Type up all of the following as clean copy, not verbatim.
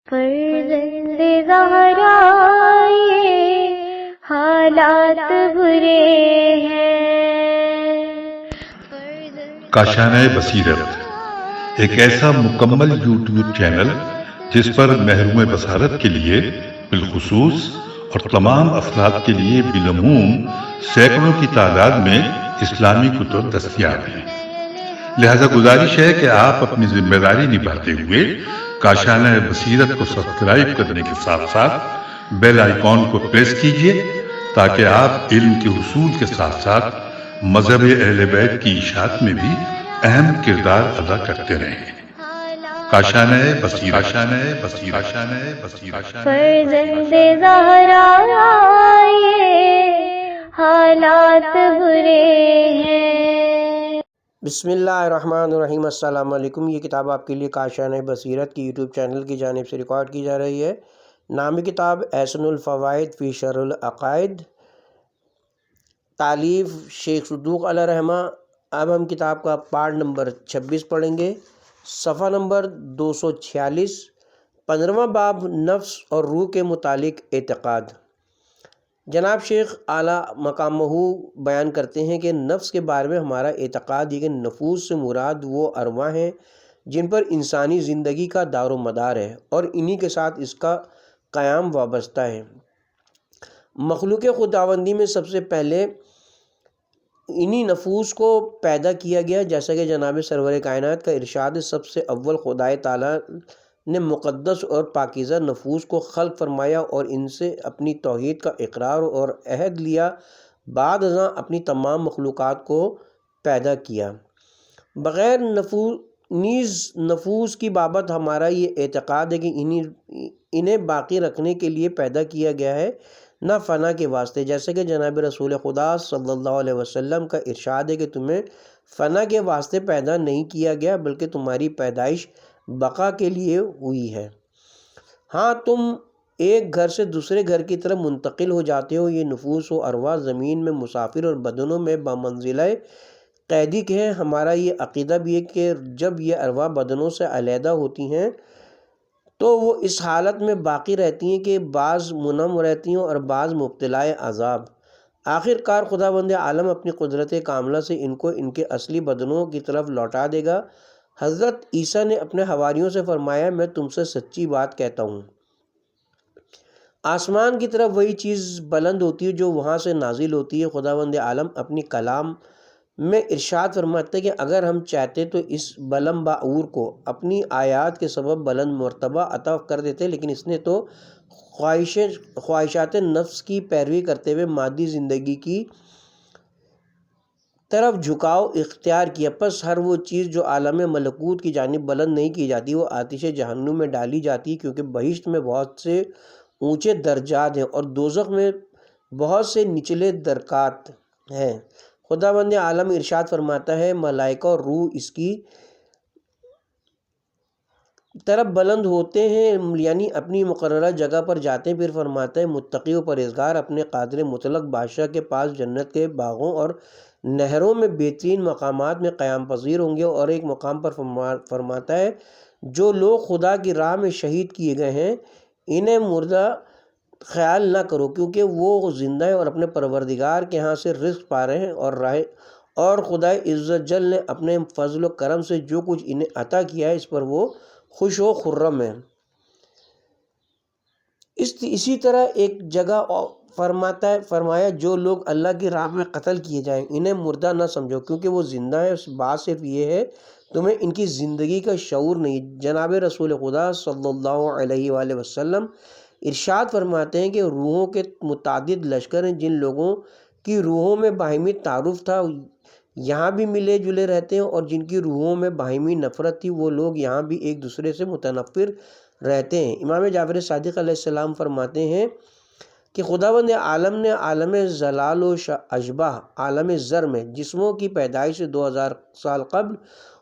فرزند زہرا یہ حالات برے ہیں۔ کاشانہ بصیرت ایک ایسا مکمل یوٹیوب چینل جس پر محروم بصارت کے لیے بالخصوص اور تمام افراد کے لیے بالعموم سینکڑوں کی تعداد میں اسلامی کتب دستیاب ہیں۔ لہذا گزارش ہے کہ آپ اپنی ذمہ داری نبھاتے ہوئے کاشانہ بصیرت کو سبسکرائب کرنے کے ساتھ ساتھ بیل آئیکن کو پریس کیجئے تاکہ آپ علم کے حصول کے ساتھ ساتھ مذہب اہل بیت کی اشاعت میں بھی اہم کردار ادا کرتے رہیں۔ کاشانہ بصیرت۔ فرزند زہرا یہ حالات برے ہیں۔ بسم اللہ الرحمن الرحیم۔ السلام علیکم۔ یہ کتاب آپ کے لیے کاشانہ بصیرت کی یوٹیوب چینل کی جانب سے ریکارڈ کی جا رہی ہے۔ نامی کتاب احسن الفوائد فی شرح العقائد، تالیف شیخ صدوق علیہ رحمہ۔ اب ہم کتاب کا پارٹ نمبر 26 پڑھیں گے، صفحہ نمبر 246، 15واں باب نفس اور روح کے متعلق اعتقاد۔ جناب شیخ اعلیٰ مقامہ بیان کرتے ہیں کہ نفس کے بارے میں ہمارا اعتقاد ہے کہ نفوس سے مراد وہ ارواح ہیں جن پر انسانی زندگی کا دار و مدار ہے اور انہی کے ساتھ اس کا قیام وابستہ ہے۔ مخلوق خداوندی میں سب سے پہلے انہی نفوس کو پیدا کیا گیا، جیسا کہ جناب سرور کائنات کا ارشاد ہے، سب سے اول خدائے تعالیٰ نے مقدس اور پاکیزہ نفوس کو خلق فرمایا اور ان سے اپنی توحید کا اقرار اور عہد لیا، بعد ازاں اپنی تمام مخلوقات کو پیدا کیا۔ بغیر نیز نفوس کی بابت ہمارا یہ اعتقاد ہے کہ انہیں باقی رکھنے کے لیے پیدا کیا گیا ہے، نہ فنا کے واسطے، جیسے کہ جناب رسول خدا صلی اللہ علیہ وسلم کا ارشاد ہے کہ تمہیں فنا کے واسطے پیدا نہیں کیا گیا بلکہ تمہاری پیدائش بقا کے لیے ہوئی ہے۔ ہاں، تم ایک گھر سے دوسرے گھر کی طرف منتقل ہو جاتے ہو۔ یہ نفوس و ارواح زمین میں مسافر اور بدنوں میں بمنزلہ قیدی کے ہیں۔ ہمارا یہ عقیدہ بھی ہے کہ جب یہ ارواح بدنوں سے علیحدہ ہوتی ہیں تو وہ اس حالت میں باقی رہتی ہیں کہ بعض منعم رہتی ہیں اور بعض مبتلا عذاب۔ آخر کار خداوند عالم اپنی قدرت کاملہ سے ان کو ان کے اصلی بدنوں کی طرف لوٹا دے گا۔ حضرت عیسیٰ نے اپنے حواریوں سے فرمایا، میں تم سے سچی بات کہتا ہوں، آسمان کی طرف وہی چیز بلند ہوتی ہے جو وہاں سے نازل ہوتی ہے۔ خداوند عالم اپنی کلام میں ارشاد فرماتے ہیں کہ اگر ہم چاہتے تو اس بلند باعور کو اپنی آیات کے سبب بلند مرتبہ عطا کر دیتے، لیکن اس نے تو خواہشات نفس کی پیروی کرتے ہوئے مادی زندگی کی طرف جھکاؤ اختیار کیا۔ پس ہر وہ چیز جو عالم ملکوت کی جانب بلند نہیں کی جاتی وہ آتش جہنم میں ڈالی جاتی ہے، کیونکہ بہشت میں بہت سے اونچے درجات ہیں اور دوزخ میں بہت سے نچلے درکات ہیں۔ خداوند عالم ارشاد فرماتا ہے، ملائکہ اور روح اس کی طرف بلند ہوتے ہیں، یعنی اپنی مقررہ جگہ پر جاتے ہیں۔ پھر فرماتا ہے، متقی و پرہیزگار اپنے قادر مطلق بادشاہ کے پاس جنت کے باغوں اور نہروں میں بہترین مقامات میں قیام پذیر ہوں گے۔ اور ایک مقام پر فرماتا ہے، جو لوگ خدا کی راہ میں شہید کیے گئے ہیں انہیں مردہ خیال نہ کرو، کیونکہ وہ زندہ ہیں اور اپنے پروردگار کے ہاں سے رزق پا رہے ہیں، اور خدا عزت جل نے اپنے فضل و کرم سے جو کچھ انہیں عطا کیا ہے اس پر وہ خوش و خرم ہیں۔ اسی طرح ایک جگہ فرمایا، جو لوگ اللہ کی راہ میں قتل کیے جائیں انہیں مردہ نہ سمجھو، کیونکہ وہ زندہ ہیں۔ بات صرف یہ ہے تمہیں ان کی زندگی کا شعور نہیں۔ جناب رسول خدا صلی اللہ علیہ وآلہ وسلم ارشاد فرماتے ہیں کہ روحوں کے متعدد لشکر ہیں، جن لوگوں کی روحوں میں باہمی تعارف تھا یہاں بھی ملے جلے رہتے ہیں، اور جن کی روحوں میں باہمی نفرت تھی وہ لوگ یہاں بھی ایک دوسرے سے متنفر رہتے ہیں۔ امام جعفر صادق علیہ السلام فرماتے ہیں کہ خداوند عالم نے عالم زلال و اشباح، عالم زر میں جسموں کی پیدائش سے 2000 سال قبل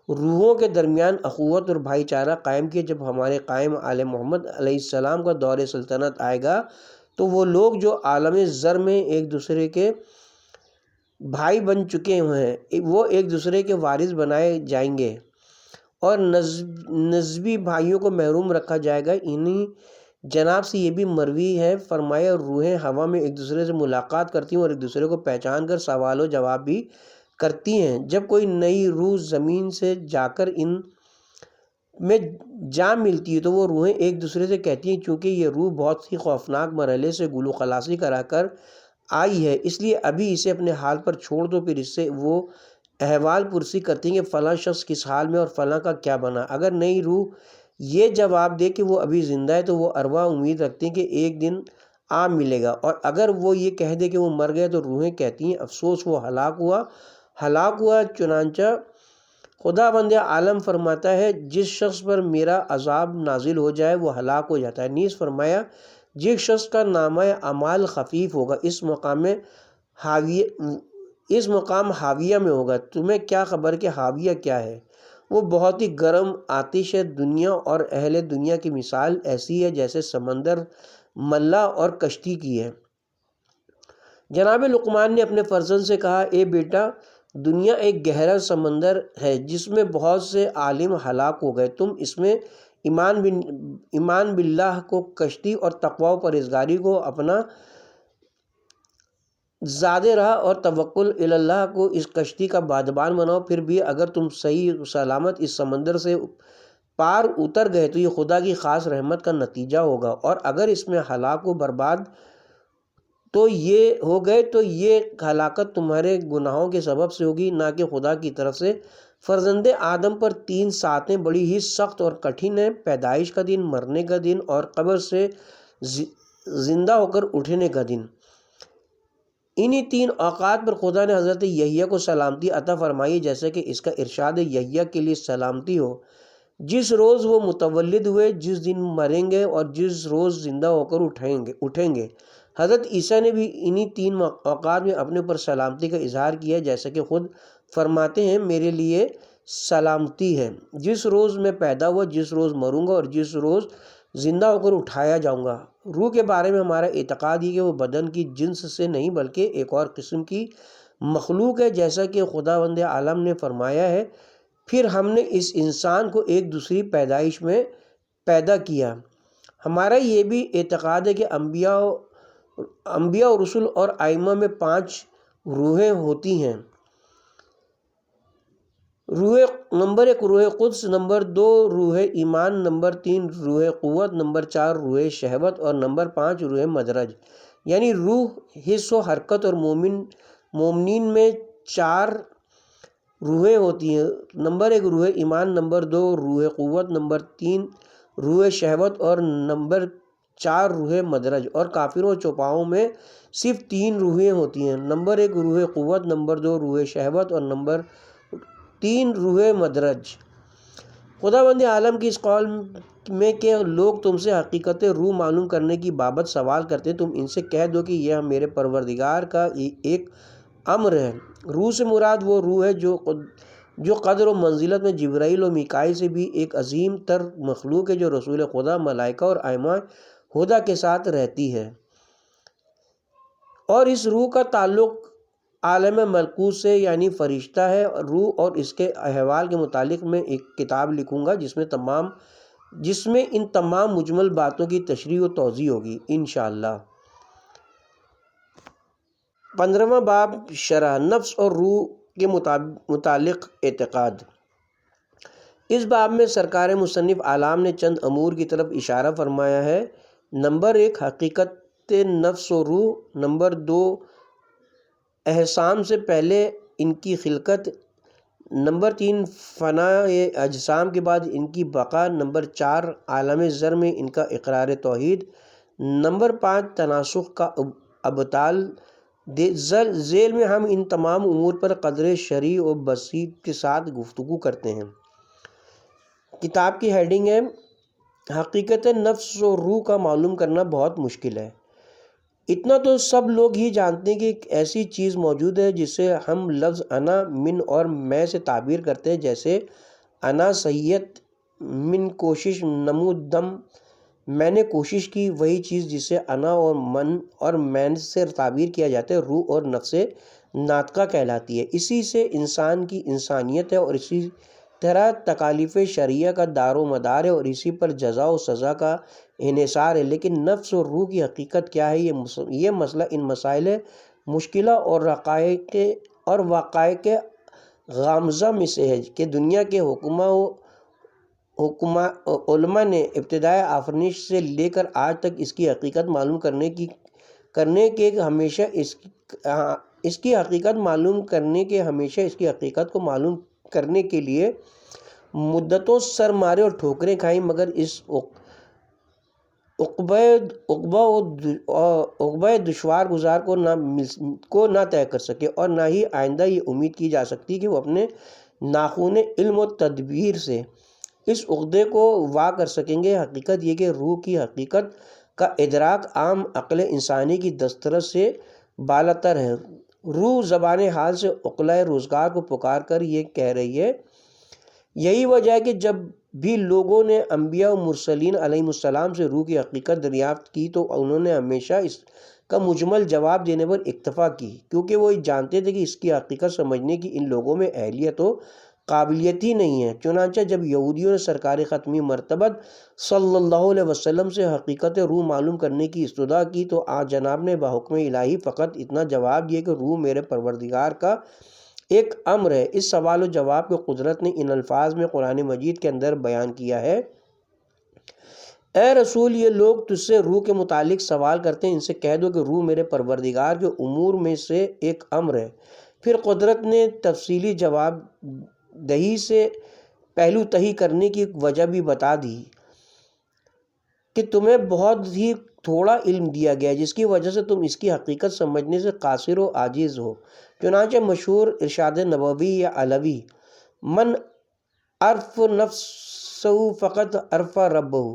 روحوں کے درمیان اخوت اور بھائی چارہ قائم کیا۔ جب ہمارے قائم آل محمد علیہ السلام کا دور سلطنت آئے گا تو وہ لوگ جو عالم زر میں ایک دوسرے کے بھائی بن چکے ہیں وہ ایک دوسرے کے وارث بنائے جائیں گے اور نسبی بھائیوں کو محروم رکھا جائے گا۔ انہی جناب سے یہ بھی مروی ہے، فرمایا روحیں ہوا میں ایک دوسرے سے ملاقات کرتی ہیں اور ایک دوسرے کو پہچان کر سوال و جواب بھی کرتی ہیں۔ جب کوئی نئی روح زمین سے جا کر ان میں جا ملتی ہے تو وہ روحیں ایک دوسرے سے کہتی ہیں چونکہ یہ روح بہت ہی خوفناک مرحلے سے گلو خلاصی کرا کر آئی ہے، اس لیے ابھی اسے اپنے حال پر چھوڑ دو۔ پھر اس سے وہ احوال پرسی کرتی ہیں کہ فلاں شخص کس حال میں اور فلاں کا کیا بنا۔ اگر نئی روح یہ جواب دے کہ وہ ابھی زندہ ہے تو وہ ارواح امید رکھتی ہیں کہ ایک دن آ ملے گا، اور اگر وہ یہ کہہ دے کہ وہ مر گیا تو روحیں کہتی ہیں افسوس وہ ہلاک ہوا۔ چنانچہ خدا بند عالم فرماتا ہے جس شخص پر میرا عذاب نازل ہو جائے وہ ہلاک ہو جاتا ہے۔ نیز فرمایا جس شخص کا نامہ اعمال خفیف ہوگا اس مقام حاویہ میں ہوگا۔ تمہیں کیا خبر کہ حاویہ کیا ہے؟ وہ بہت ہی گرم آتش ہے۔ دنیا اور اہل دنیا کی مثال ایسی ہے جیسے سمندر ملا اور کشتی کی ہے۔ جناب لقمان نے اپنے فرزند سے کہا اے بیٹا، دنیا ایک گہرا سمندر ہے جس میں بہت سے عالم ہلاک ہو گئے، تم اس میں ایمان باللہ کو کشتی اور تقوی و پرہیزگاری کو اپنا زاد راہ اور توکل الی اللہ کو اس کشتی کا بادبان بناؤ۔ پھر بھی اگر تم صحیح سلامت اس سمندر سے پار اتر گئے تو یہ خدا کی خاص رحمت کا نتیجہ ہوگا، اور اگر اس میں ہلاک و برباد تو یہ ہلاکت تمہارے گناہوں کے سبب سے ہوگی، نہ کہ خدا کی طرف سے۔ فرزند آدم پر 3 ساعتیں بڑی ہی سخت اور کٹھن ہیں، پیدائش کا دن، مرنے کا دن اور قبر سے زندہ ہو کر اٹھنے کا دن۔ انہی 3 اوقات پر خدا نے حضرت یحییٰ کو سلامتی عطا فرمائی، جیسے کہ اس کا ارشاد یحییٰ کے لیے سلامتی ہو، جس روز وہ متولد ہوئے، جس دن مریں گے اور جس روز زندہ ہو کر اٹھیں گے۔ حضرت عیسیٰ نے بھی انہی 3 اوقات میں اپنے اوپر سلامتی کا اظہار کیا، جیسا کہ خود فرماتے ہیں میرے لیے سلامتی ہے جس روز میں پیدا ہوا، جس روز مروں گا اور جس روز زندہ ہو کر اٹھایا جاؤں گا۔ روح کے بارے میں ہمارا اعتقاد یہ کہ وہ بدن کی جنس سے نہیں بلکہ ایک اور قسم کی مخلوق ہے، جیسا کہ خداوند عالم نے فرمایا ہے پھر ہم نے اس انسان کو ایک دوسری پیدائش میں پیدا کیا۔ ہمارا یہ بھی اعتقاد ہے کہ انبیاء و رسل اور ائمہ میں 5 روحیں ہوتی ہیں۔ نمبر 1 روح قدس، نمبر 2 روح ایمان، نمبر 3 روح قوت، نمبر 4 روح شہوت اور نمبر 5 روح مدرج۔ یعنی روح حس و حرکت اور مومنین میں 4 روحیں ہوتی ہیں۔ نمبر 1 روح ایمان، نمبر 2 روح قوت، نمبر 3 روح شہوت اور نمبر 4 روح مدرج۔ اور کافروں اور چوپاؤں میں صرف 3 روحیں ہوتی ہیں، نمبر 1 روح قوت، نمبر 2 روح شہوت اور نمبر 3 روح مدرج۔ خداوند عالم کی اس قول میں کہ لوگ تم سے حقیقت روح معلوم کرنے کی بابت سوال کرتے ہیں، تم ان سے کہہ دو کہ یہ میرے پروردگار کا ایک امر ہے۔ روح سے مراد وہ روح ہے جو قدر و منزلت میں جبرائیل و میکائیل سے بھی ایک عظیم تر مخلوق ہے، جو رسول خدا، ملائکہ اور ائمہ ہدیٰ کے ساتھ رہتی ہے، اور اس روح کا تعلق عالم ملکوت سے یعنی فرشتہ ہے۔ روح اور اس کے احوال کے متعلق میں ایک کتاب لکھوں گا جس میں ان تمام مجمل باتوں کی تشریح و توضیح ہوگی انشاءاللہ۔ 15واں باب شرح نفس اور روح کے متعلق اعتقاد۔ اس باب میں سرکار مصنف عالم نے چند امور کی طرف اشارہ فرمایا ہے۔ نمبر 1 حقیقت نفس و روح، نمبر 2 احسان سے پہلے ان کی خلقت، نمبر 3 فناء اجسام کے بعد ان کی بقا، نمبر 4 عالم زر میں ان کا اقرار توحید، نمبر 5 تناسخ کا ابطال۔ ذیل میں ہم ان تمام امور پر قدر شرعی و بسیط کے ساتھ گفتگو کرتے ہیں۔ کتاب کی ہیڈنگ ہے حقیقت نفس و روح کا معلوم کرنا بہت مشکل ہے۔ اتنا تو سب لوگ ہی جانتے ہیں کہ ایک ایسی چیز موجود ہے جسے ہم لفظ انا، من اور میں سے تعبیر کرتے ہیں، جیسے انا سعیت، من کوشش، نمود دم، میں نے کوشش کی۔ وہی چیز جسے انا اور من اور مین سے تعبیر کیا جاتا ہے روح اور نفس ناطقہ کہلاتی ہے۔ اسی سے انسان کی انسانیت ہے اور اسی طرح تکالیف شرعیہ کا دار و مدار ہے اور اسی پر جزا و سزا کا انحصار ہے، لیکن نفس اور روح کی حقیقت کیا ہے، یہ مسئلہ ان مسائل مشکلہ اور وقائق غامضہ میں سے ہے کہ دنیا کے علماء نے ابتدائے آفرینش سے لے کر آج تک اس کی حقیقت معلوم کرنے کے ہمیشہ اس کی حقیقت کو معلوم کرنے کے لیے مدتوں سر مارے اور ٹھوکریں کھائیں، مگر اس عقبہ دشوار گزار کو نہ طے کر سکے، اور نہ ہی آئندہ یہ امید کی جا سکتی کہ وہ اپنے ناخون علم و تدبیر سے اس عقدے کو وا کر سکیں گے۔ حقیقت یہ کہ روح کی حقیقت کا ادراک عام عقل انسانی کی دسترس سے بالاتر ہے۔ روح زبان حال سے عقلۂ روزگار کو پکار کر یہ کہہ رہی ہے۔ یہی وجہ ہے کہ جب بھی لوگوں نے انبیاء و مرسلین علیہم السلام سے روح کی حقیقت دریافت کی تو انہوں نے ہمیشہ اس کا مجمل جواب دینے پر اکتفا کی، کیونکہ وہ جانتے تھے کہ اس کی حقیقت سمجھنے کی ان لوگوں میں اہلیت و قابلیت ہی نہیں ہے۔ چنانچہ جب یہودیوں نے سرکار ختمی مرتبت صلی اللہ علیہ وسلم سے حقیقت روح معلوم کرنے کی استدعا کی تو آج جناب نے بحکم الہی فقط اتنا جواب دیا کہ روح میرے پروردگار کا ایک امر ہے۔ اس سوال و جواب کو قدرت نے ان الفاظ میں قرآن مجید کے اندر بیان کیا ہے: اے رسول، یہ لوگ تجھ سے روح کے متعلق سوال کرتے ہیں، ان سے کہہ دو کہ روح میرے پروردگار کے امور میں سے ایک امر ہے۔ پھر قدرت نے تفصیلی جواب دہی سے پہلو تہی کرنے کی وجہ بھی بتا دی کہ تمہیں بہت ہی تھوڑا علم دیا گیا ہے، جس کی وجہ سے تم اس کی حقیقت سمجھنے سے قاصر و عاجز ہو۔ چنانچہ مشہور ارشاد نبوی یا علوی: من عرف نفسہ فقط عرف ربہ،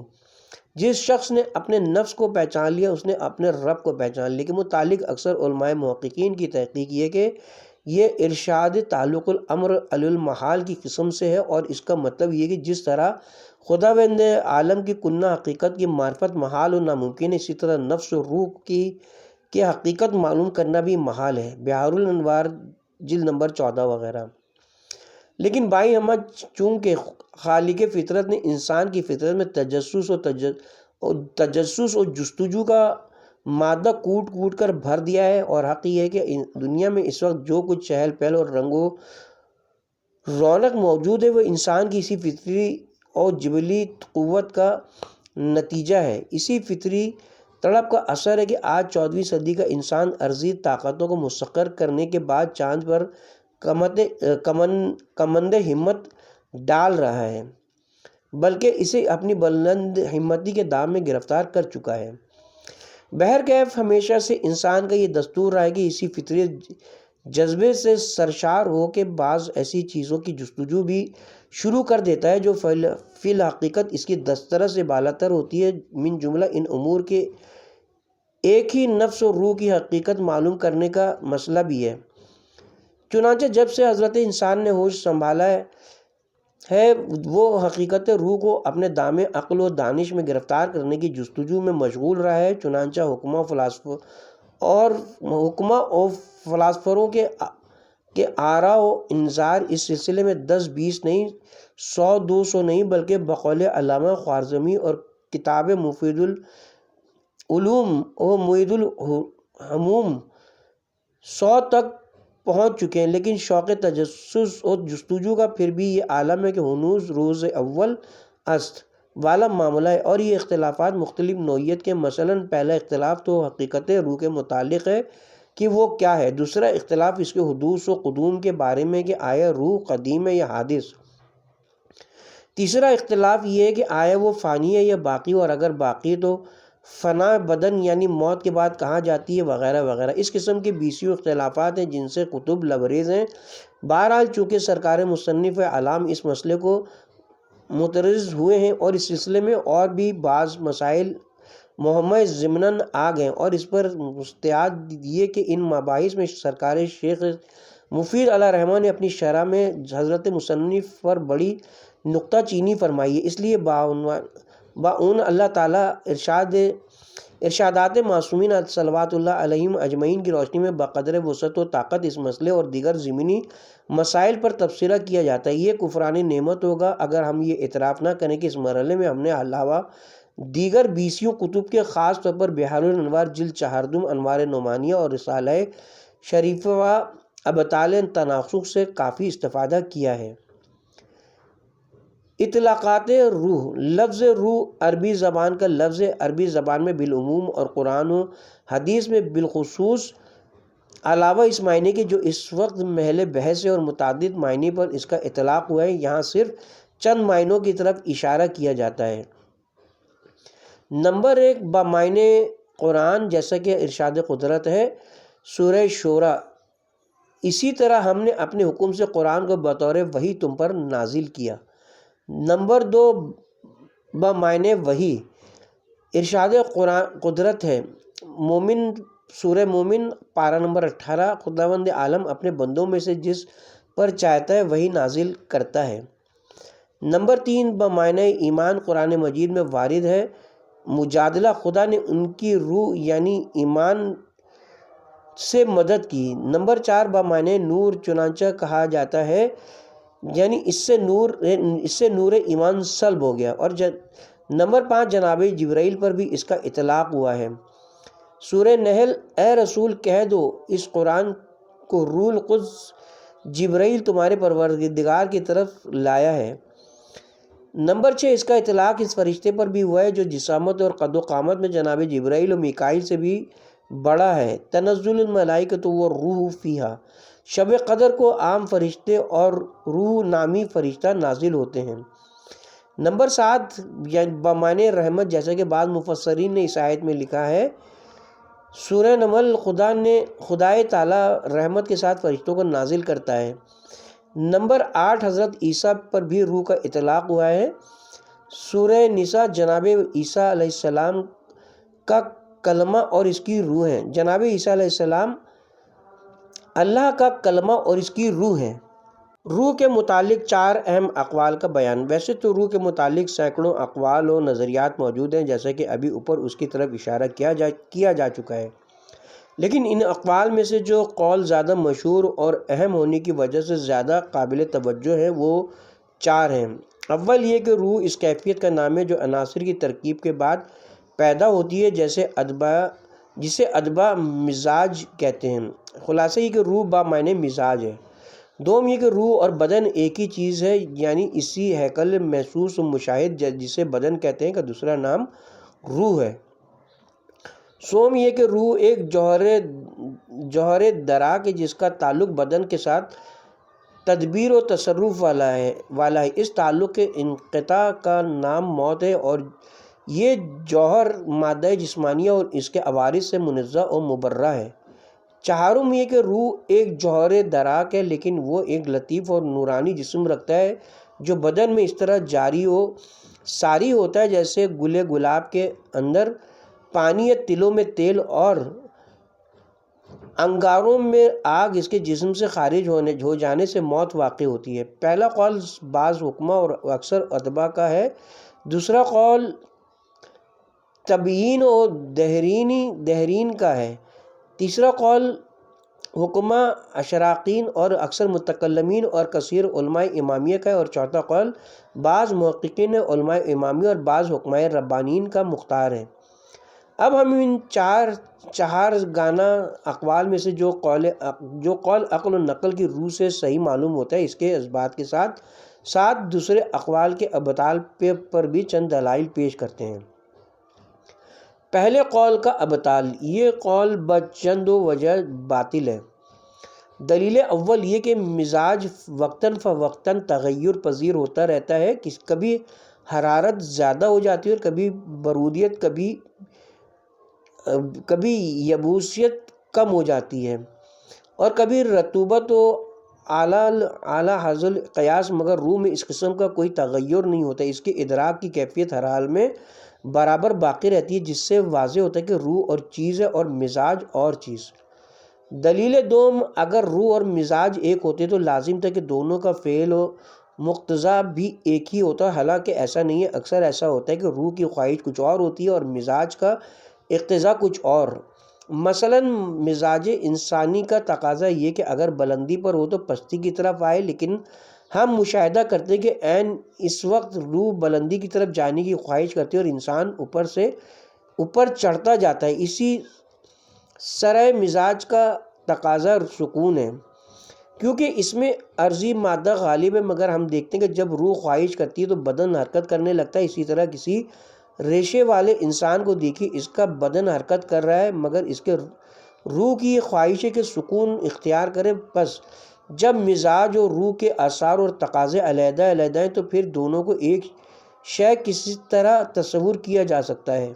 جس شخص نے اپنے نفس کو پہچان لیا اس نے اپنے رب کو پہچان لیا، کے متعلق اکثر علماء محققین کی تحقیق یہ کہ یہ ارشاد تعلق الامر علی المحال کی قسم سے ہے، اور اس کا مطلب یہ کہ جس طرح خداوند عالم کی کنہ حقیقت کی معرفت محال و ناممکن ہے، اسی طرح نفس و روح کی حقیقت معلوم کرنا بھی محال ہے۔ بحار الانوار جلد نمبر 14 وغیرہ۔ لیکن بھائی ہمیں چونکہ خالق فطرت نے انسان کی فطرت میں تجسس و جستجو کا مادہ کوٹ کوٹ کر بھر دیا ہے، اور حق یہ ہے کہ دنیا میں اس وقت جو کچھ چہل پہل اور رنگ و رونق موجود ہے وہ انسان کی اسی فطری اور جبلی قوت کا نتیجہ ہے، اسی فطری طلب کا اثر ہے کہ آج 14ویں صدی کا انسان عرضی طاقتوں کو مسخر کرنے کے بعد چاند پر کمند ہمت ڈال رہا ہے، بلکہ اسے اپنی بلند ہمتی کے دام میں گرفتار کر چکا ہے۔ بہرکیف ہمیشہ سے انسان کا یہ دستور رہا ہے کہ اسی فطری جذبے سے سرشار ہو کے بعض ایسی چیزوں کی جستجو بھی شروع کر دیتا ہے جو فی الحقیقت اس کی دسترس سے بالاتر ہوتی ہے، من جملہ ان امور کے ایک ہی نفس و روح کی حقیقت معلوم کرنے کا مسئلہ بھی ہے۔ چنانچہ جب سے حضرت انسان نے ہوش سنبھالا ہے وہ حقیقت روح کو اپنے دام عقل و دانش میں گرفتار کرنے کی جستجو میں مشغول رہا ہے۔ چنانچہ حکمہ و فلاسفروں کے آراء و انظار اس سلسلے میں 10-20 نہیں، 100-200 نہیں، بلکہ بقول علامہ خوارزمی اور کتاب مفید العلوم و معید الہموم 100 تک پہنچ چکے ہیں۔ لیکن شوق تجسس اور جستجو کا پھر بھی یہ عالم ہے کہ ہنوز روز اول است والا معاملہ ہے، اور یہ اختلافات مختلف نوعیت کے۔ مثلاً پہلا اختلاف تو حقیقت روح کے متعلق ہے کہ وہ کیا ہے، دوسرا اختلاف اس کے حدوث و قدوم کے بارے میں کہ آیا روح قدیم ہے یا حادث، تیسرا اختلاف یہ ہے کہ آیا وہ فانی ہے یا باقی، اور اگر باقی تو فنا بدن یعنی موت کے بعد کہاں جاتی ہے، وغیرہ وغیرہ۔ اس قسم کے 20 اختلافات ہیں جن سے کتب لبریز ہیں۔ بہرحال چونکہ سرکار مصنف علام اس مسئلے کو مترجز ہوئے ہیں اور اس سلسلے میں اور بھی بعض مسائل مہمہ ضمناً آ گئے، اور اس پر مستعد یہ کہ ان مباحث میں سرکار شیخ مفید علیہ رحمہ نے اپنی شرح میں حضرت مصنف پر بڑی نکتہ چینی فرمائی ہے۔ اس لیے باون اللہ تعالیٰ ارشاد ارشادات معصومین صلوات اللہ علیہم اجمعین کی روشنی میں بقدر وسعت و طاقت اس مسئلے اور دیگر ضمنی مسائل پر تبصرہ کیا جاتا ہے۔ یہ کفران نعمت ہوگا اگر ہم یہ اعتراف نہ کریں کہ اس مرحلے میں ہم نے علاوہ دیگر 20 کتب کے خاص طور پر بحار الانوار جلد 4 انوار نعمانیہ اور رسالہ شریفہ ابطال تناسخ سے کافی استفادہ کیا ہے۔ اطلاقات روح۔ لفظ روح عربی زبان کا لفظ عربی زبان میں بالعموم اور قرآن و حدیث میں بالخصوص علاوہ اس معنی کے جو اس وقت محل بحث ہے اور متعدد معنی پر اس کا اطلاق ہوا ہے، یہاں صرف چند معنوں کی طرف اشارہ کیا جاتا ہے۔ نمبر 1 بمعنی قرآن، جیسا کہ ارشاد قدرت ہے سورہ شورى، اسی طرح ہم نے اپنے حکم سے قرآن کو بطور وحی تم پر نازل کیا۔ نمبر 2 بمعنی وحی، ارشاد قدرت ہے مومن، سورہ مومن پارہ نمبر 18، خداوند عالم اپنے بندوں میں سے جس پر چاہتا ہے وحی نازل کرتا ہے۔ نمبر 3 بمعنی ایمان، قرآن مجید میں وارد ہے مجادلہ، خدا نے ان کی روح یعنی ایمان سے مدد کی۔ نمبر 4 بمعنی نور، چنانچہ کہا جاتا ہے یعنی اس سے نور ایمان سلب ہو گیا۔ اور نمبر 5 جناب جبرائیل پر بھی اس کا اطلاق ہوا ہے۔ سورہ نحل، اے رسول کہہ دو اس قرآن کو روح القدس جبرائیل تمہارے پروردگار کی طرف لایا ہے۔ نمبر 6 اس کا اطلاق اس فرشتے پر بھی ہوا ہے جو جسامت اور قد و قامت میں جناب جبرائیل و میکائیل سے بھی بڑا ہے۔ تنزل الملائکۃ والروح فیہا، شب قدر کو عام فرشتے اور روح نامی فرشتہ نازل ہوتے ہیں۔ نمبر 7 بمعنی رحمت، جیسا کہ بعض مفسرین نے اس آیت میں لکھا ہے سورہ نمل، خدائے تعالیٰ رحمت کے ساتھ فرشتوں کو نازل کرتا ہے۔ نمبر 8 حضرت عیسیٰ پر بھی روح کا اطلاق ہوا ہے۔ سورہ نساء، جناب عیسیٰ علیہ السلام کا کلمہ اور اس کی روح ہیں۔ جناب عیسیٰ علیہ السلام اللہ کا کلمہ اور اس کی روح ہیں۔ روح کے متعلق 4 اہم اقوال کا بیان۔ ویسے تو روح کے متعلق سینکڑوں اقوال و نظریات موجود ہیں، جیسا کہ ابھی اوپر اس کی طرف اشارہ کیا جا چکا ہے، لیکن ان اقوال میں سے جو قول زیادہ مشہور اور اہم ہونے کی وجہ سے زیادہ قابل توجہ ہیں وہ 4 ہیں۔ اول یہ کہ روح اس کیفیت کا نام ہے جو عناصر کی ترکیب کے بعد پیدا ہوتی ہے، جسے ادبا مزاج کہتے ہیں۔ خلاصہ یہ کہ روح بمعنی مزاج ہے۔ دوم یہ کہ روح اور بدن ایک ہی چیز ہے، یعنی اسی ہیکل محسوس و مشاہد جسے بدن کہتے ہیں کا دوسرا نام روح ہے۔ سوم یہ کہ روح ایک جوہر دراک ہے جس کا تعلق بدن کے ساتھ تدبیر و تصرف والا ہے۔ اس تعلق کے انقطاع کا نام موت ہے، اور یہ جوہر مادہ جسمانیہ اور اس کے عوارض سے منزہ و مبرہ ہے۔ چہارم یہ کہ روح ایک جوہر دراک ہے، لیکن وہ ایک لطیف اور نورانی جسم رکھتا ہے جو بدن میں اس طرح جاری و ساری ہوتا ہے جیسے گل گلاب کے اندر پانی یا تلوں میں تیل اور انگاروں میں آگ اس کے جسم سے خارج ہو جانے سے موت واقع ہوتی ہے۔ پہلا قول بعض حکمہ اور اکثر ادبا کا ہے، دوسرا قول تبیین و دہرین کا ہے، تیسرا قول حکمہ اشراقین اور اکثر متکلمین اور کثیر علماء امامیہ کا ہے، اور چوتھا قول بعض محققین علماء امامیہ اور بعض حکمہ ربانیین کا مختار ہے۔ اب ہم ان چہار گانا اقوال میں سے جو قول عقل و نقل کی روح سے صحیح معلوم ہوتا ہے، اس کے اثبات کے ساتھ دوسرے اقوال کے ابطال پر بھی چند دلائل پیش کرتے ہیں۔ پہلے قول کا ابطال، یہ قول بچند و وجہ باطل ہے۔ دلیل اول یہ کہ مزاج وقتاً فوقتاً تغیر پذیر ہوتا رہتا ہے، کبھی حرارت زیادہ ہو جاتی ہے اور کبھی برودیت، کبھی یبوسیت کم ہو جاتی ہے، اور کبھی رطوبت و اعلیٰ حاصل قیاس، مگر روح میں اس قسم کا کوئی تغیر نہیں ہوتا۔ اس کے ادراک کی کیفیت ہر حال میں برابر باقی رہتی ہے، جس سے واضح ہوتا ہے کہ روح اور چیز ہے اور مزاج اور چیز۔ دلیل دوم، اگر روح اور مزاج ایک ہوتے تو لازم تھا کہ دونوں کا فعل و مقتضا بھی ایک ہی ہوتا، حالانکہ ایسا نہیں ہے۔ اکثر ایسا ہوتا ہے کہ روح کی خواہش کچھ اور ہوتی ہے اور مزاج کا اقتضا کچھ اور۔ مثلاً مزاج انسانی کا تقاضا یہ کہ اگر بلندی پر ہو تو پستی کی طرف آئے، لیکن ہم مشاہدہ کرتے ہیں کہ عین اس وقت روح بلندی کی طرف جانے کی خواہش کرتی ہے اور انسان اوپر سے اوپر چڑھتا جاتا ہے۔ اسی سرائے مزاج کا تقاضا سکون ہے، کیونکہ اس میں عرضی مادہ غالب ہے، مگر ہم دیکھتے ہیں کہ جب روح خواہش کرتی ہے تو بدن حرکت کرنے لگتا ہے۔ اسی طرح کسی ریشے والے انسان کو دیکھیے، اس کا بدن حرکت کر رہا ہے مگر اس کے روح کی یہ خواہش ہے کہ سکون اختیار کرے۔ پس جب مزاج اور روح کے آثار اور تقاضے علیحدہ علیحدہ ہیں تو پھر دونوں کو ایک شے کسی طرح تصور کیا جا سکتا ہے؟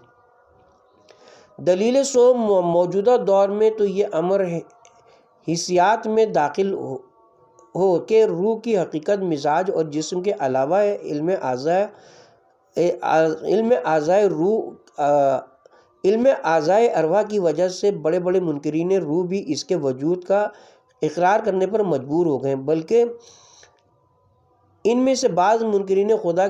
دلیل سوم موجودہ دور میں تو یہ امر حسیات میں داخل ہو کہ روح کی حقیقت مزاج اور جسم کے علاوہ ہے۔ علم اعضائے ارواح کی وجہ سے بڑے بڑے منکرین روح بھی اس کے وجود کا اقرار کرنے پر مجبور ہو گئے، بلکہ ان میں سے بعض منکرین خدا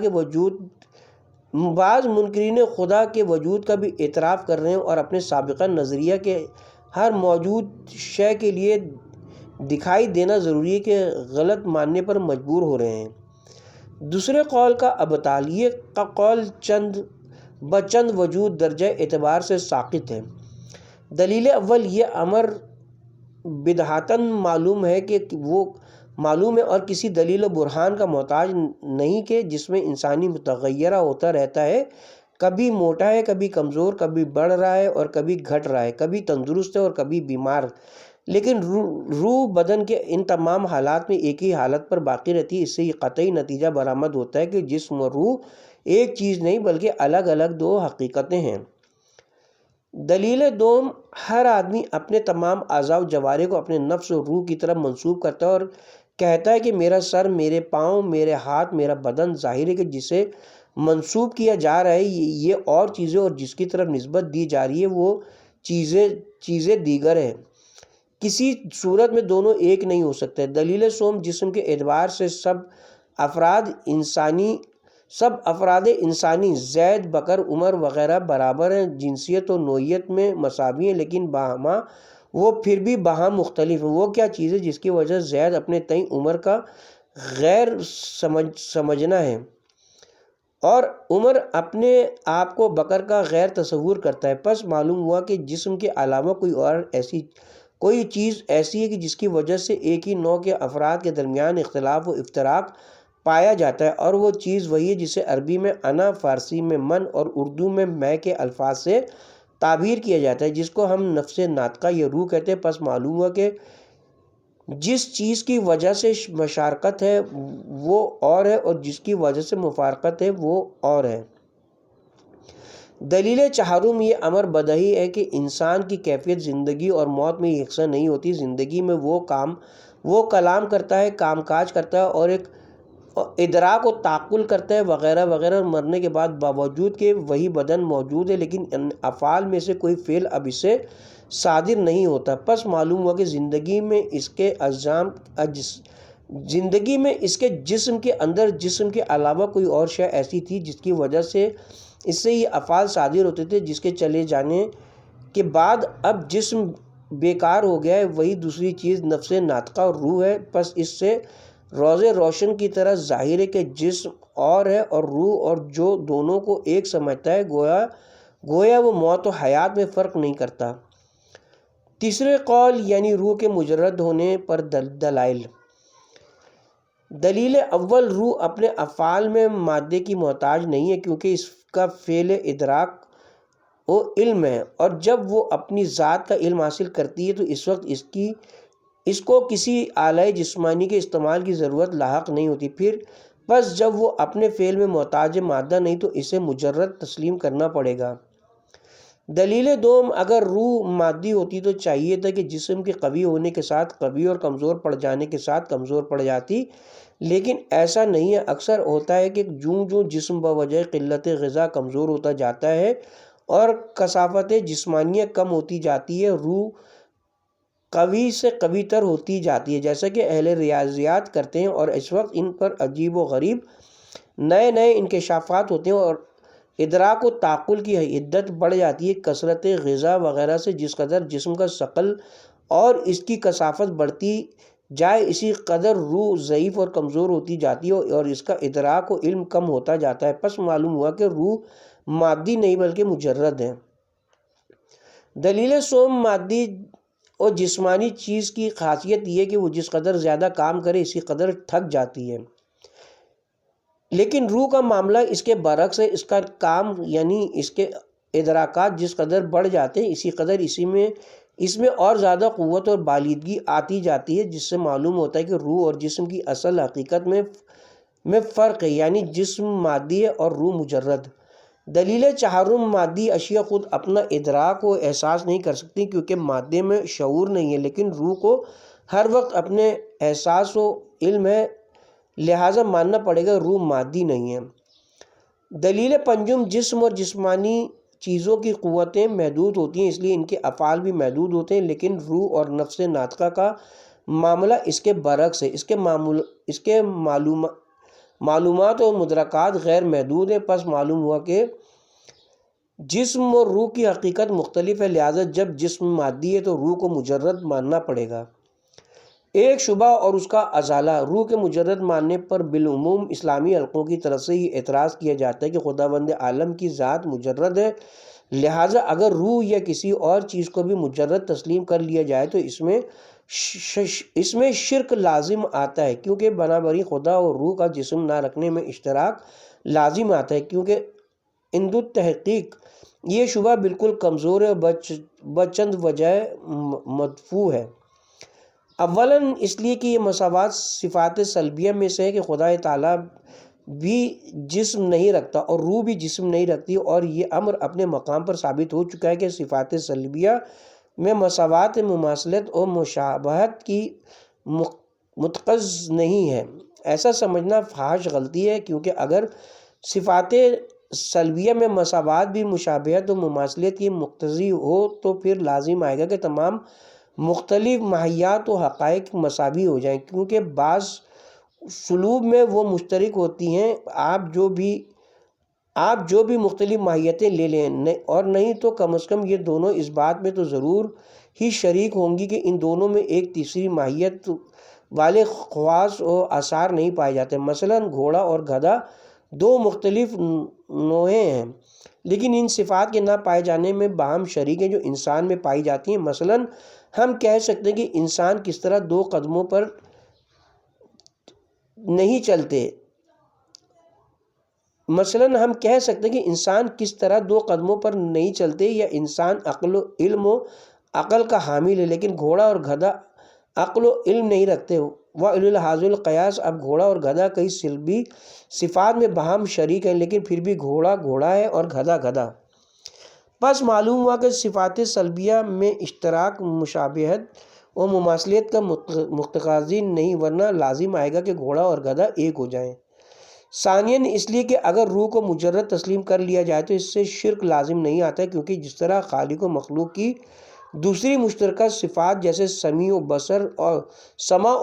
کے وجود کا بھی اعتراف کر رہے ہیں اور اپنے سابقہ نظریہ کے ہر موجود شے کے لیے دکھائی دینا ضروری ہے کہ غلط ماننے پر مجبور ہو رہے ہیں۔ دوسرے قول کا ابطال، یہ قول چند وجود درجہ اعتبار سے ساقط ہے۔ دلیل اول، یہ امر بدہتاً معلوم ہے اور کسی دلیل و برہان کا محتاج نہیں کہ جس میں انسانی متغیرہ ہوتا رہتا ہے، کبھی موٹا ہے، کبھی کمزور، کبھی بڑھ رہا ہے اور کبھی گھٹ رہا ہے، کبھی تندرست ہے اور کبھی بیمار، لیکن روح بدن کے ان تمام حالات میں ایک ہی حالت پر باقی رہتی ہے۔ اس سے یہ قطعی نتیجہ برآمد ہوتا ہے کہ جسم اور روح ایک چیز نہیں بلکہ الگ الگ دو حقیقتیں ہیں۔ دلیل دوم، ہر آدمی اپنے تمام اعضاء و جوارح کو اپنے نفس و روح کی طرف منسوب کرتا ہے اور کہتا ہے کہ میرا سر، میرے پاؤں، میرے ہاتھ، میرا بدن۔ ظاہر ہے کہ جسے منسوب کیا جا رہا ہے یہ اور چیزیں اور جس کی طرف نسبت دی جا رہی ہے وہ چیزیں دیگر ہیں، کسی صورت میں دونوں ایک نہیں ہو سکتے۔ دلیل سوم، جسم کے اعتبار سے سب افراد انسانی زید، بکر، عمر وغیرہ برابر ہیں، جنسیت و نوعیت میں مساوی ہیں، لیکن باہما وہ پھر بھی باہم مختلف ہیں۔ وہ کیا چیز ہے جس کی وجہ زید اپنے تئیں عمر کا غیر سمجھنا ہے اور عمر اپنے آپ کو بکر کا غیر تصور کرتا ہے؟ پس معلوم ہوا کہ جسم کے علاوہ کوئی چیز ایسی ہے کہ جس کی وجہ سے ایک ہی نوع کے افراد کے درمیان اختلاف و افتراق پایا جاتا ہے، اور وہ چیز وہی ہے جسے عربی میں انا، فارسی میں من اور اردو میں میں کے الفاظ سے تعبیر کیا جاتا ہے، جس کو ہم نفس ناطقہ یا روح کہتے ہیں۔ پس معلوم ہوا کہ جس چیز کی وجہ سے مشارکت ہے وہ اور ہے اور جس کی وجہ سے مفارقت ہے وہ اور ہے۔ دلیل چہارم، یہ امر بدیہی ہے کہ انسان کی کیفیت زندگی اور موت میں یکساں نہیں ہوتی۔ زندگی میں وہ کلام کرتا ہے، کام کاج کرتا ہے اور ایک ادراک و تعقل کرتا ہے وغیرہ وغیرہ، اور مرنے کے بعد باوجود کہ وہی بدن موجود ہے لیکن ان افعال میں سے کوئی فعل اب اس سے صادر نہیں ہوتا۔ پس معلوم ہوا کہ زندگی میں اس کے جسم کے اندر جسم کے علاوہ کوئی اور شے ایسی تھی جس کی وجہ سے اس سے یہ افعال صادر ہوتے تھے، جس کے چلے جانے کے بعد اب جسم بیکار ہو گیا ہے۔ وہی دوسری چیز نفس ناطقہ اور روح ہے۔ پس اس سے روز روشن کی طرح ظاہر ہے کہ جسم اور ہے اور روح اور جو دونوں کو ایک سمجھتا ہے گویا وہ موت و حیات میں فرق نہیں کرتا۔ تیسرے قول یعنی روح کے مجرد ہونے پر دلائل۔ دلیل اول، روح اپنے افعال میں مادے کی محتاج نہیں ہے کیونکہ اس کا فعل ادراک و علم ہے، اور جب وہ اپنی ذات کا علم حاصل کرتی ہے تو اس وقت اس کو کسی آلہ جسمانی کے استعمال کی ضرورت لاحق نہیں ہوتی۔ پس جب وہ اپنے فعل میں محتاج مادہ نہیں تو اسے مجرد تسلیم کرنا پڑے گا۔ دلیل دوم، اگر روح مادی ہوتی تو چاہیے تھا کہ جسم کے قوی ہونے کے ساتھ قوی اور کمزور پڑ جانے کے ساتھ کمزور پڑ جاتی، لیکن ایسا نہیں ہے۔ اکثر ہوتا ہے کہ جوں جسم بوجہ قلت غذا کمزور ہوتا جاتا ہے اور کثافت جسمانیہ کم ہوتی جاتی ہے، روح قوی سے قوی تر ہوتی جاتی ہے، جیسا کہ اہل ریاضیات کرتے ہیں، اور اس وقت ان پر عجیب و غریب نئے انکشافات ہوتے ہیں اور ادراک و تعقل کی عدت بڑھ جاتی ہے کثرت غذا وغیرہ سے، جس قدر جسم کا ثقل اور اس کی کثافت بڑھتی جائے اسی قدر روح ضعیف اور کمزور ہوتی جاتی ہے اور اس کا ادراک و علم کم ہوتا جاتا ہے۔ پس معلوم ہوا کہ روح مادی نہیں بلکہ مجرد ہے۔ دلیل سوم مادی اور جسمانی چیز کی خاصیت یہ ہے کہ وہ جس قدر زیادہ کام کرے اسی قدر تھک جاتی ہے، لیکن روح کا معاملہ اس کے برعکس ہے۔ اس کا کام یعنی اس کے ادراکات جس قدر بڑھ جاتے ہیں اسی قدر اس میں اور زیادہ قوت اور بالیدگی آتی جاتی ہے، جس سے معلوم ہوتا ہے کہ روح اور جسم کی اصل حقیقت میں فرق ہے، یعنی جسم مادی ہے اور روح مجرد۔ دلیل چہارم مادی اشیاء خود اپنا ادراک و احساس نہیں کر سکتی کیونکہ مادے میں شعور نہیں ہے، لیکن روح کو ہر وقت اپنے احساس و علم ہے، لہٰذا ماننا پڑے گا روح مادی نہیں ہے۔ دلیل پنجم جسم اور جسمانی چیزوں کی قوتیں محدود ہوتی ہیں، اس لیے ان کے افعال بھی محدود ہوتے ہیں، لیکن روح اور نفس ناطقہ کا معاملہ اس کے برعکس ہے، اس کے معلومات اور مدرکات غیر محدود ہیں۔ پس معلوم ہوا کہ جسم اور روح کی حقیقت مختلف ہے، لہٰذا جب جسم مادی ہے تو روح کو مجرد ماننا پڑے گا۔ ایک شبہ اور اس کا ازالہ۔ روح کے مجرد ماننے پر بالعموم اسلامی حلقوں کی طرف سے یہ اعتراض کیا جاتا ہے کہ خداوند عالم کی ذات مجرد ہے، لہٰذا اگر روح یا کسی اور چیز کو بھی مجرد تسلیم کر لیا جائے تو اس میں شرک لازم آتا ہے، کیونکہ بنابراین خدا اور روح کا جسم نہ رکھنے میں اشتراک لازم آتا ہے، کیونکہ عند التحقیق یہ شبہ بالکل کمزور ہے اور بچند وجہ مدفوع ہے۔ اولاً اس لیے کہ یہ مساوات صفات سلبیہ میں سے ہے کہ خدا تعالیٰ بھی جسم نہیں رکھتا اور روح بھی جسم نہیں رکھتی، اور یہ امر اپنے مقام پر ثابت ہو چکا ہے کہ صفات سلبیہ میں مساوات، مماثلت اور مشابہت کی متقض نہیں ہے۔ ایسا سمجھنا فحش غلطی ہے، کیونکہ اگر صفات سلبیہ میں مساوات بھی مشابہت و مماثلت کی مقتضی ہو تو پھر لازم آئے گا کہ تمام مختلف ماہیات و حقائق مساوی ہو جائیں، کیونکہ بعض سلوب میں وہ مشترک ہوتی ہیں۔ آپ جو بھی مختلف ماہیتیں لے لیں، اور نہیں تو کم از کم یہ دونوں اس بات میں تو ضرور ہی شریک ہوں گی کہ ان دونوں میں ایک تیسری ماہیت والے خواص و آثار نہیں پائے جاتے۔ مثلاً گھوڑا اور گدھا دو مختلف نوعیں ہیں، لیکن ان صفات کے نہ پائے جانے میں باہم شریک ہیں جو انسان میں پائی جاتی ہیں۔ مثلاً ہم کہہ سکتے ہیں کہ انسان کس طرح دو قدموں پر نہیں چلتے یا انسان عقل کا حامل ہے، لیکن گھوڑا اور گدھا عقل و علم نہیں رکھتے۔ وَإِلَى هَذَا الْقِيَاسِ اب گھوڑا اور گدھا کئی سلبی صفات میں باہم شریک ہیں، لیکن پھر بھی گھوڑا گھوڑا ہے اور گدھا گدھا۔ پس معلوم ہوا کہ صفات سلبیہ میں اشتراک مشابہت و مماثلت کا متقاضی نہیں، ورنہ لازم آئے گا کہ گھوڑا اور گدھا ایک ہو جائیں۔ ثانیاً اس لیے کہ اگر روح کو مجرد تسلیم کر لیا جائے تو اس سے شرک لازم نہیں آتا، کیونکہ جس طرح خالق و مخلوق کی دوسری مشترکہ صفات جیسے سمع و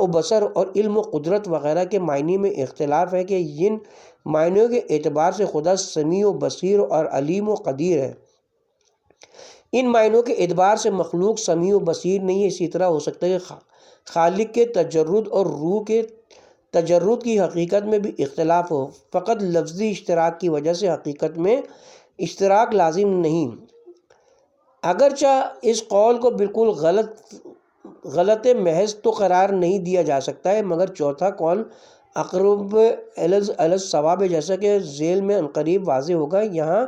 بصر اور علم و قدرت وغیرہ کے معنی میں اختلاف ہے کہ ان معنیوں کے اعتبار سے خدا سمیع و بصیر اور علیم و قدیر ہے، ان معنیوں کے اعتبار سے مخلوق سمیع و بصیر نہیں ہے۔ اسی طرح ہو سکتا ہے کہ خالق کے تجرد اور روح کے تجرد کی حقیقت میں بھی اختلاف ہو، فقط لفظی اشتراک کی وجہ سے حقیقت میں اشتراک لازم نہیں۔ اگرچہ اس قول کو بالکل غلط محض تو قرار نہیں دیا جا سکتا ہے، مگر چوتھا قول اقرب الی الصواب ہے، جیسا کہ ذیل میں عنقریب واضح ہوگا۔ یہاں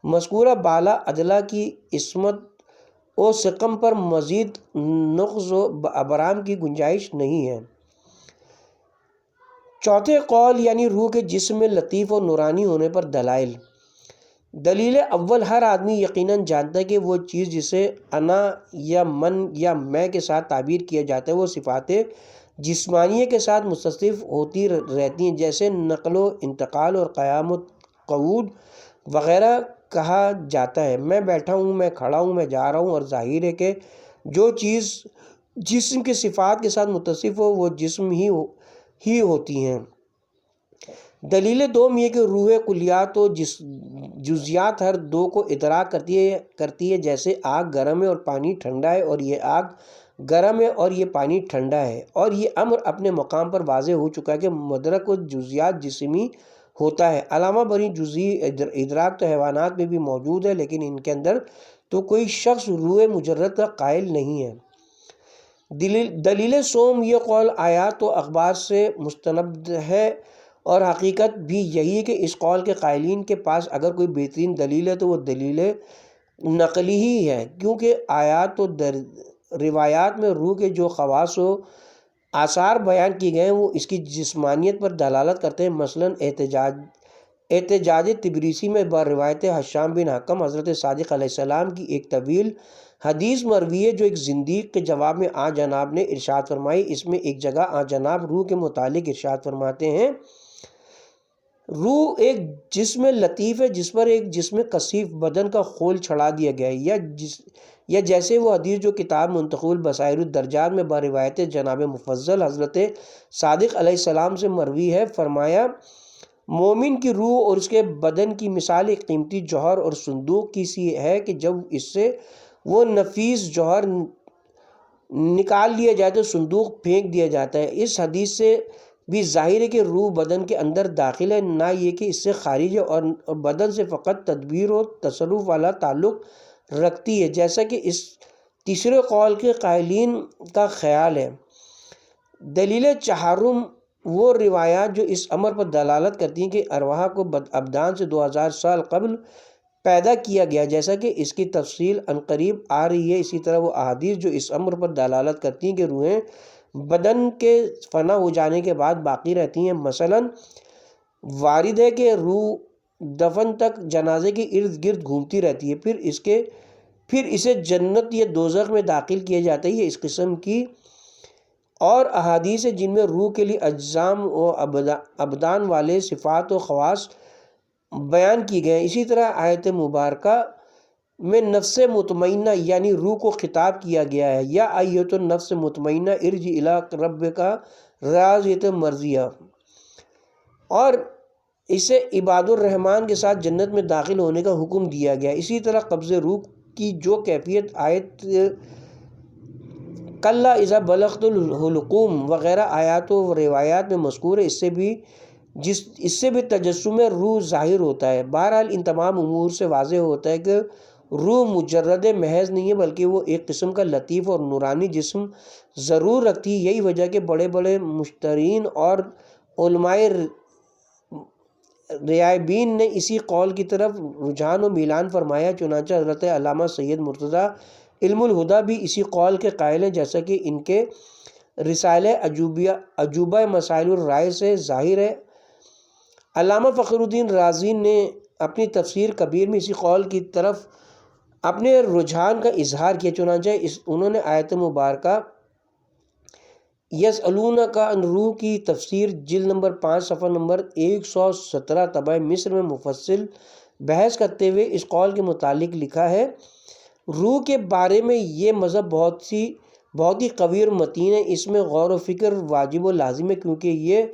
مذکورہ بالا ادلہ کی عصمت و سقم پر مزید نقض و ابرام کی گنجائش نہیں ہے۔ چوتھے قول یعنی روح کے جسم میں لطیف و نورانی ہونے پر دلائل۔ دلیل اول ہر آدمی یقیناً جانتا ہے کہ وہ چیز جسے انا یا من یا میں کے ساتھ تعبیر کیا جاتا ہے وہ صفات جسمانیہ کے ساتھ متصف ہوتی رہتی ہیں، جیسے نقل و انتقال اور قیام و قعود وغیرہ کہا جاتا ہے۔ میں بیٹھا ہوں، میں کھڑا ہوں، میں جا رہا ہوں، اور ظاہر ہے کہ جو چیز جسم کے صفات کے ساتھ متصف ہو وہ جسم ہی ہوتی ہیں۔ دلیل دوم یہ کہ روح کلیات و جزیات ہر دو کو ادراک کرتی ہے، جیسے آگ گرم ہے اور پانی ٹھنڈا ہے، اور یہ آگ گرم ہے اور یہ پانی ٹھنڈا ہے، اور یہ امر اپنے مقام پر واضح ہو چکا ہے کہ مدرک و جزیات جسمی ہوتا ہے۔ علامہ بری جزئی ادراک تو حیوانات میں بھی موجود ہے، لیکن ان کے اندر تو کوئی شخص روح مجرد کا قائل نہیں ہے۔ دلیل سوم یہ قول آیات و اخبار سے مستند ہے، اور حقیقت بھی یہی ہے کہ اس قول کے قائلین کے پاس اگر کوئی بہترین دلیل ہے تو وہ دلیل نقلی ہی ہے، کیونکہ آیات و روایات میں روح کے جو خواص و آثار بیان کیے گئے ہیں وہ اس کی جسمانیت پر دلالت کرتے ہیں۔ مثلاً احتجاج تبریسی میں روایت حشام بن حکم حضرت صادق علیہ السلام کی ایک طویل حدیث مروی ہے جو ایک زندیق کے جواب میں آن جناب نے ارشاد فرمائی۔ اس میں ایک جگہ آن جناب روح کے متعلق ارشاد فرماتے ہیں، روح ایک جسم لطیف ہے جس پر ایک جسم کثیف بدن کا خول چڑھا دیا گیا ہے، یا جیسے وہ حدیث جو کتاب منتخب بصائر الدرجات میں روایت جناب مفضل حضرت صادق علیہ السلام سے مروی ہے، فرمایا مومن کی روح اور اس کے بدن کی مثال ایک قیمتی جوہر اور صندوق کی سی ہے کہ جب اس سے وہ نفیس جوہر نکال لیا جائے تو صندوق پھینک دیا جاتا ہے۔ اس حدیث سے بھی ظاہر ہے کہ روح بدن کے اندر داخل ہے، نہ یہ کہ اس سے خارج ہے، اور بدن سے فقط تدبیر و تصرف والا تعلق رکھتی ہے، جیسا کہ اس تیسرے قول کے قائلین کا خیال ہے۔ دلیل چہارم وہ روایات جو اس امر پر دلالت کرتی ہیں کہ ارواح کو ابدان سے 2000 سال قبل پیدا کیا گیا، جیسا کہ اس کی تفصیل عنقریب آ رہی ہے۔ اسی طرح وہ احادیث جو اس امر پر دلالت کرتی ہیں کہ روحیں بدن کے فنا ہو جانے کے بعد باقی رہتی ہیں۔ مثلاً وارد ہے کہ روح دفن تک جنازے کے ارد گرد گھومتی رہتی ہے، پھر اسے جنت یا دوزخ میں داخل کیا جاتا ہے۔ یہ اس قسم کی اور احادیث ہیں جن میں روح کے لیے اجسام و ابدان والے صفات و خواص بیان کی گئے ہیں۔ اسی طرح آیت مبارکہ میں نفس مطمئنہ یعنی روح کو خطاب کیا گیا ہے، یا ایت النفس مطمئنہ ارجعی الی ربک راضیۃ مرضیہ، اور اسے عباد الرحمن کے ساتھ جنت میں داخل ہونے کا حکم دیا گیا۔ اسی طرح قبض روح کی جو کیفیت آیت کلا اذا بلغت الحلقوم وغیرہ آیات و روایات میں مذکور ہے، اس سے بھی تجسم روح ظاہر ہوتا ہے۔ بہرحال ان تمام امور سے واضح ہوتا ہے کہ روح مجرد محض نہیں ہے، بلکہ وہ ایک قسم کا لطیف اور نورانی جسم ضرور رکھتی ہے۔ یہی وجہ کہ بڑے بڑے مشترین اور علماء ریائبین نے اسی قول کی طرف رجحان و میلان فرمایا۔ چنانچہ حضرت علامہ سید مرتضیٰ علم الہدیٰ بھی اسی قول کے قائل ہیں، جیسا کہ ان کے رسالہ عجوبہ مسائل الرائے سے ظاہر ہے۔ علامہ فخر الدین رازی نے اپنی تفسیر کبیر میں اسی قول کی طرف اپنے رجحان کا اظہار کیا۔ چنانچہ انہوں نے آیت مبارکہ یسألونک عن روح کی تفسیر جلد نمبر 5 صفحہ نمبر 117 طبع مصر میں مفصل بحث کرتے ہوئے اس قول کے متعلق لکھا ہے، روح کے بارے میں یہ مذہب بہت ہی قوی اور متین ہے، اس میں غور و فکر واجب و لازم ہے، کیونکہ یہ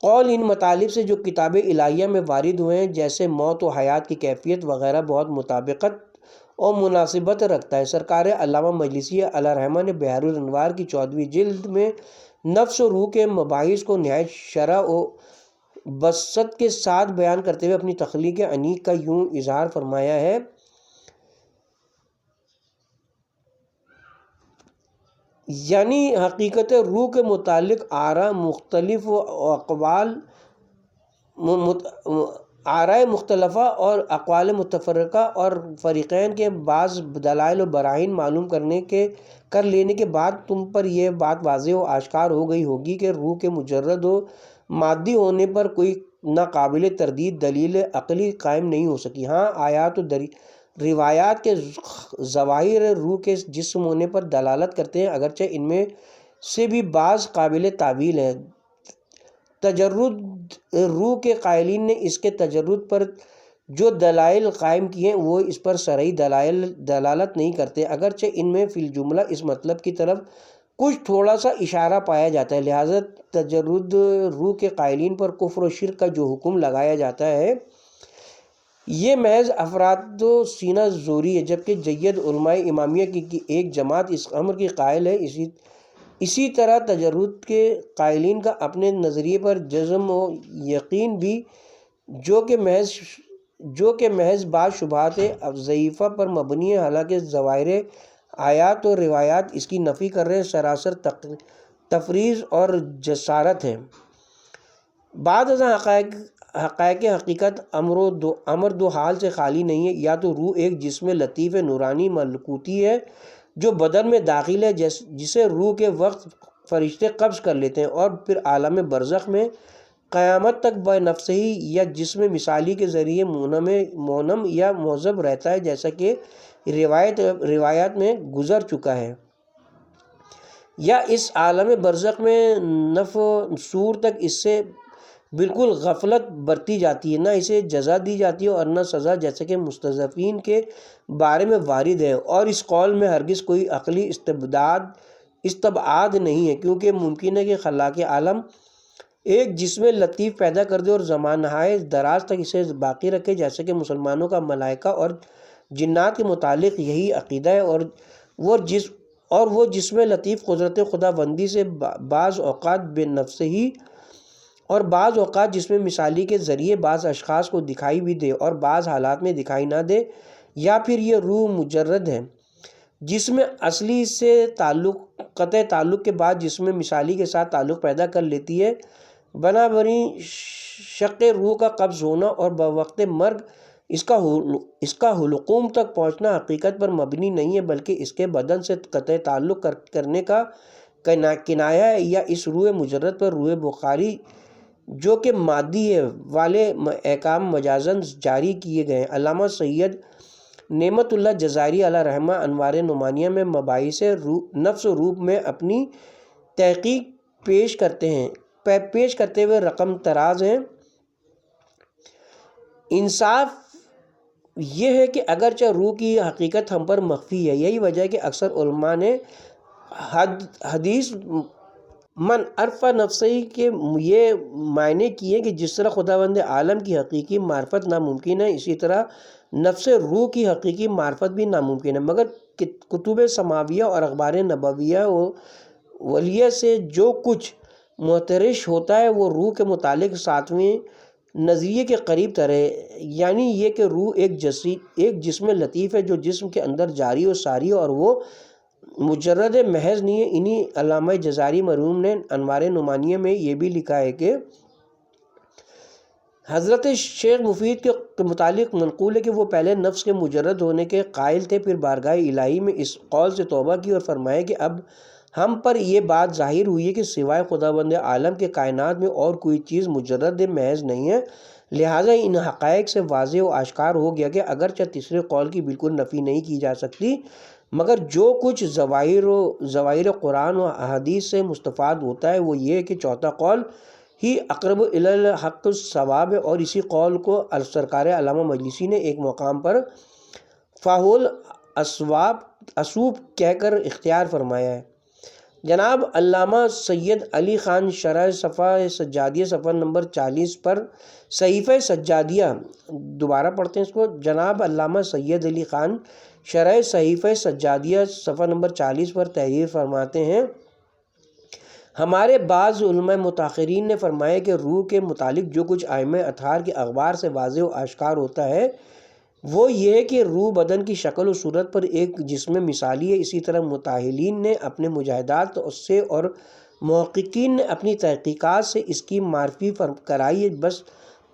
قول ان مطالب سے جو کتاب الہیہ میں وارد ہوئے ہیں، جیسے موت و حیات کی کیفیت وغیرہ، بہت مطابقت اور مناسبت رکھتا ہے۔ سرکار علامہ مجلسی علیہ الرحمہ نے بحار الانوار کی 14ویں جلد میں نفس و روح کے مباحث کو نہایت شرح و بسط کے ساتھ بیان کرتے ہوئے اپنی تخلیق انیق کا یوں اظہار فرمایا ہے، یعنی حقیقت روح کے متعلق آراء مختلف و مختلفہ اور اقوال متفرقہ اور فریقین کے بعض دلائل و براہین معلوم کر لینے کے بعد تم پر یہ بات واضح و آشکار ہو گئی ہوگی کہ روح کے مجرد و مادی ہونے پر کوئی ناقابل تردید دلیل عقلی قائم نہیں ہو سکی۔ ہاں آیات و روایات کے ظواہر روح کے جسم ہونے پر دلالت کرتے ہیں، اگرچہ ان میں سے بھی بعض قابل تعویل ہیں۔ تجرد روح کے قائلین نے اس کے تجرد پر جو دلائل قائم کیے ہیں وہ اس پر صریح دلالت نہیں کرتے، اگرچہ ان میں فی الجملہ اس مطلب کی طرف کچھ تھوڑا سا اشارہ پایا جاتا ہے، لہٰذا تجرد روح کے قائلین پر کفر و شرک کا جو حکم لگایا جاتا ہے یہ محض افراد و سینہ زوری ہے، جبکہ جید علماء امامیہ کی ایک جماعت اس امر کی قائل ہے۔ اسی طرح تجرد کے قائلین کا اپنے نظریے پر جزم و یقین بھی جو کہ محض بعض شبہات ضعیفہ پر مبنی ہے، حالانکہ ظواہر آیات و روایات اس کی نفی کر رہے ہیں، سراسر تفریض اور جسارت ہے۔ بعد ازاں حقائق حقیقت امر دو حال سے خالی نہیں ہے، یا تو روح ایک جسم لطیف نورانی ملکوتی ہے جو بدن میں داخل ہے، جسے روح کے وقت فرشتے قبض کر لیتے ہیں اور پھر عالم برزخ میں قیامت تک بنفس ہی یا جسم مثالی کے ذریعے مونم یا معذب رہتا ہے، جیسا کہ روایات میں گزر چکا ہے، یا اس عالم برزخ میں نفخ صور تک اس سے بالکل غفلت برتی جاتی ہے، نہ اسے جزا دی جاتی ہے اور نہ سزا، جیسے کہ مستضعفین کے بارے میں وارد ہے۔ اور اس قول میں ہرگز کوئی عقلی استبعاد نہیں ہے، کیونکہ ممکن ہے کہ خلاق عالم ایک جسم لطیف پیدا کر دے اور زمانہائے دراز تک اسے باقی رکھے، جیسے کہ مسلمانوں کا ملائکہ اور جنات کے متعلق یہی عقیدہ ہے، اور وہ جسم لطیف قدرت خدا بندی سے بعض اوقات بے نفس ہی اور بعض اوقات جسم مثالی کے ذریعے بعض اشخاص کو دکھائی بھی دے اور بعض حالات میں دکھائی نہ دے، یا پھر یہ روح مجرد ہے جسم اصلی سے قطع تعلق کے بعد جسم مثالی کے ساتھ تعلق پیدا کر لیتی ہے۔ بنابراین شق روح کا قبض ہونا اور بوقت مرگ اس کا حلقوم تک پہنچنا حقیقت پر مبنی نہیں ہے، بلکہ اس کے بدن سے قطع تعلق کرنے کا کنایہ ہے، یا اس روح مجرد پر روح بخاری جو کہ مادی ہے والے احکام مجازاً جاری کیے گئے ہیں۔ علامہ سید نعمت اللہ جزائری علیہ رحمہ انوار نعمانیہ میں مباحث نفس و روح میں اپنی تحقیق پیش کرتے ہوئے رقم تراز ہیں۔ انصاف یہ ہے کہ اگرچہ روح کی حقیقت ہم پر مخفی ہے، یہی وجہ ہے کہ اکثر علماء نے حدیث من عرف نفسہی کے یہ معنی کیے کہ جس طرح خداوند عالم کی حقیقی معرفت ناممکن ہے، اسی طرح نفس روح کی حقیقی معرفت بھی ناممکن ہے، مگر کتب سماویہ اور اخبار نبویہ و ولیہ سے جو کچھ محترش ہوتا ہے وہ روح کے متعلق ساتویں نظریے کے قریب تر ہے، یعنی یہ کہ روح ایک جسم لطیف ہے جو جسم کے اندر جاری و ساری ہے اور وہ مجرد محض نہیں ہے۔ انہی علامہ جزائری مرحوم نے انوار نعمانیہ میں یہ بھی لکھا ہے کہ حضرت شیخ مفید کے متعلق منقول ہے کہ وہ پہلے نفس کے مجرد ہونے کے قائل تھے، پھر بارگاہ الہی میں اس قول سے توبہ کی اور فرمایا کہ اب ہم پر یہ بات ظاہر ہوئی ہے کہ سوائے خداوند عالم کے کائنات میں اور کوئی چیز مجرد محض نہیں ہے، لہٰذا ان حقائق سے واضح و آشکار ہو گیا کہ اگرچہ تیسرے قول کی بالکل نفی نہیں کی جا سکتی، مگر جو کچھ ظواہر قرآن و احادیث سے مستفاد ہوتا ہے وہ یہ ہے کہ چوتھا قول ہی اقرب الی الحق الصواب ہے، اور اسی قول کو سرکار علامہ مجلسی نے ایک مقام پر فاحول اصوب کہہ کر اختیار فرمایا ہے۔ جناب علامہ سید علی خان شرح صفحہ سجادیہ صفحہ نمبر 40 پر صحیفہ سجادیہ، دوبارہ پڑھتے ہیں اس کو، جناب علامہ سید علی خان شرح صحیفہ سجادیہ صفحہ نمبر 40 پر تحریر فرماتے ہیں، ہمارے بعض علماء متاخرین نے فرمایا کہ روح کے متعلق جو کچھ ائمہ اطہار کے اخبار سے واضح و آشکار ہوتا ہے وہ یہ ہے کہ روح بدن کی شکل و صورت پر ایک جسم مثالی ہے۔ اسی طرح متاہلین نے اپنے مجاہدات سے اور محققین نے اپنی تحقیقات سے اس کی معرفی کرائی ہے،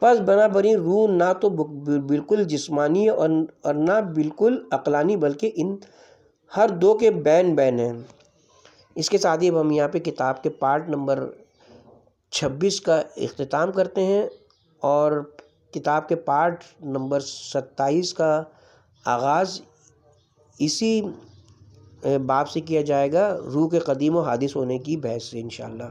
پس بنابراین روح نہ تو بالکل جسمانی ہے اور نہ بالکل عقلانی، بلکہ ان ہر دو کے بین ہے۔ اس کے ساتھ ہی اب ہم یہاں پہ کتاب کے پارٹ نمبر 26 کا اختتام کرتے ہیں، اور کتاب کے پارٹ نمبر 27 کا آغاز اسی باب سے کیا جائے گا، روح کے قدیم و حادث ہونے کی بحث سے انشاءاللہ۔